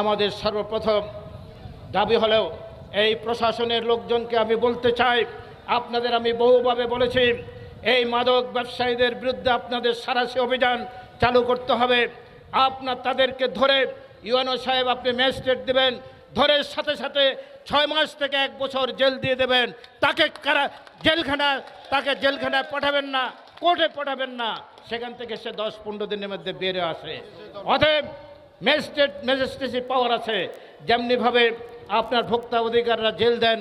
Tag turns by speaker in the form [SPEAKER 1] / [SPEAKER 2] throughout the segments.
[SPEAKER 1] আমাদের সর্বপ্রথম দাবি হলেও এই প্রশাসনের লোকজনকে আমি বলতে চাই, আপনাদের আমি বহুভাবে বলেছি এই মাদক ব্যবসায়ীদের বিরুদ্ধে আপনাদের সারাশি অভিযান চালু করতে হবে। আপনার তাদেরকে ধরে ইউএনও সাহেব আপনি ম্যাজিস্ট্রেট দেবেন, ধরে সাথে সাথে 6 মাস থেকে 1 বছর জেল দিয়ে দেবেন। তাকে জেলখানায় পাঠাবেন না, কোর্টে পাঠাবেন না, সেখান থেকে সে 10-15 দিনের মধ্যে বেরিয়ে আসে। অতএব ম্যাজিস্ট্রেসি পাওয়ার আছে, যেমনিভাবে আপনার ভোক্তা অধিকাররা জেল দেন,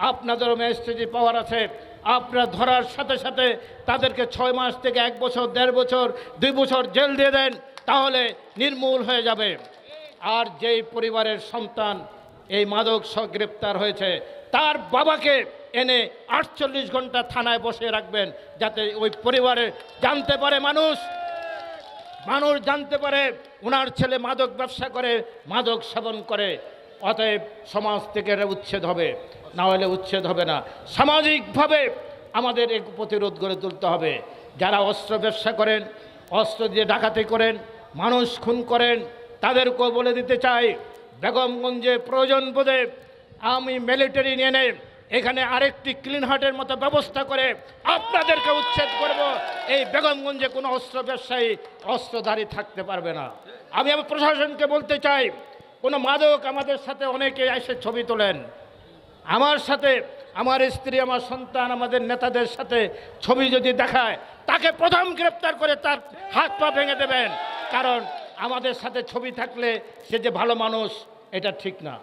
[SPEAKER 1] আপনাদেরও ম্যাজিস্ট্রেসি পাওয়ার আছে। আপনারা ধরার সাথে সাথে তাদেরকে 6 মাস থেকে 1 বছর, 1.5 বছর, 2 বছর জেল দিয়ে দেন, তাহলে নির্মূল হয়ে যাবে। আর যেই পরিবারের সন্তান এই মাদক গ্রেপ্তার হয়েছে তার বাবাকে এনে 48 ঘন্টা থানায় বসে রাখবেন, যাতে ওই পরিবারে জানতে পারে, মানুষ জানতে পারে ওনার ছেলে মাদক ব্যবসা করে, মাদক সেবন করে। অতএব সমাজ থেকে এর উচ্ছেদ হবে, না হলে উচ্ছেদ হবে না। সামাজিকভাবে আমাদের এক প্রতিরোধ গড়ে তুলতে হবে। যারা অস্ত্র ব্যবসা করেন, অস্ত্র দিয়ে ডাকাতি করেন, মানুষ খুন করেন, তাদেরকেও বলে দিতে চাই, বেগমগঞ্জে প্রয়োজন বোধে আমি মিলিটারি নিয়ে এখানে আরেকটি ক্লিন হার্টের মতো ব্যবস্থা করে আপনাদেরকে উচ্ছেদ করব। এই বেগমগঞ্জে কোনো অস্ত্র ব্যবসায়ী অস্ত্রধারী থাকতে পারবে না। আমি প্রশাসনকে বলতে চাই, কোনো মাদক আমাদের সাথে অনেকে এসে ছবি তোলেন, আমার সাথে, আমার স্ত্রী, আমার সন্তান, আমাদের নেতাদের সাথে ছবি যদি দেখায়, তাকে প্রথম গ্রেপ্তার করে তার হাত পা ভেঙে দেবেন। কারণ আমাদের সাথে ছবি থাকলে সে যে ভালো মানুষ, এটা ঠিক না।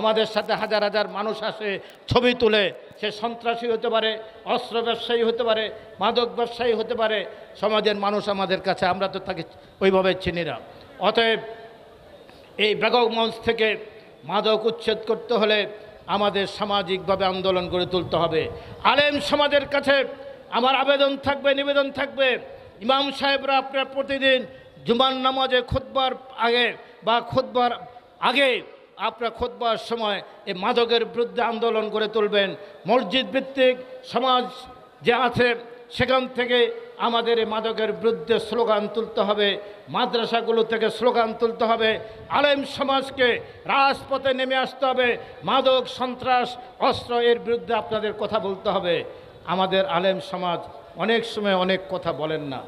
[SPEAKER 1] আমাদের সাথে হাজার হাজার মানুষ আসে, ছবি তুলে, সে সন্ত্রাসী হতে পারে, অস্ত্র ব্যবসায়ী হতে পারে, মাদক ব্যবসায়ী হতে পারে। সমাজের মানুষ আমাদের কাছে, আমরা তো তাকে ওইভাবে চিনি না। অতএব এই বেগমগঞ্জ থেকে মাদক উচ্ছেদ করতে হলে আমাদের সামাজিকভাবে আন্দোলন গড়ে তুলতে হবে। আলেম সমাজের কাছে আমার আবেদন থাকবে, নিবেদন থাকবে, ইমাম সাহেবরা আপনারা প্রতিদিন জুমার নামাজে খুতবার আগে বা খুতবার আগে আপনারা খুতবার সময় এই মাদকের বিরুদ্ধে আন্দোলন গড়ে তুলবেন। মসজিদ ভিত্তিক সমাজ যে আছে সেখান থেকে আমাদের এই মাদকের বিরুদ্ধে স্লোগান তুলতে হবে, মাদ্রাসাগুলো থেকে স্লোগান তুলতে হবে, আলেম সমাজকে রাজপথে নেমে আসতে হবে। মাদক, সন্ত্রাস, অস্ত্র এর বিরুদ্ধে আপনাদের কথা বলতে হবে। আমাদের আলেম সমাজ অনেক সময় অনেক কথা বলেন না।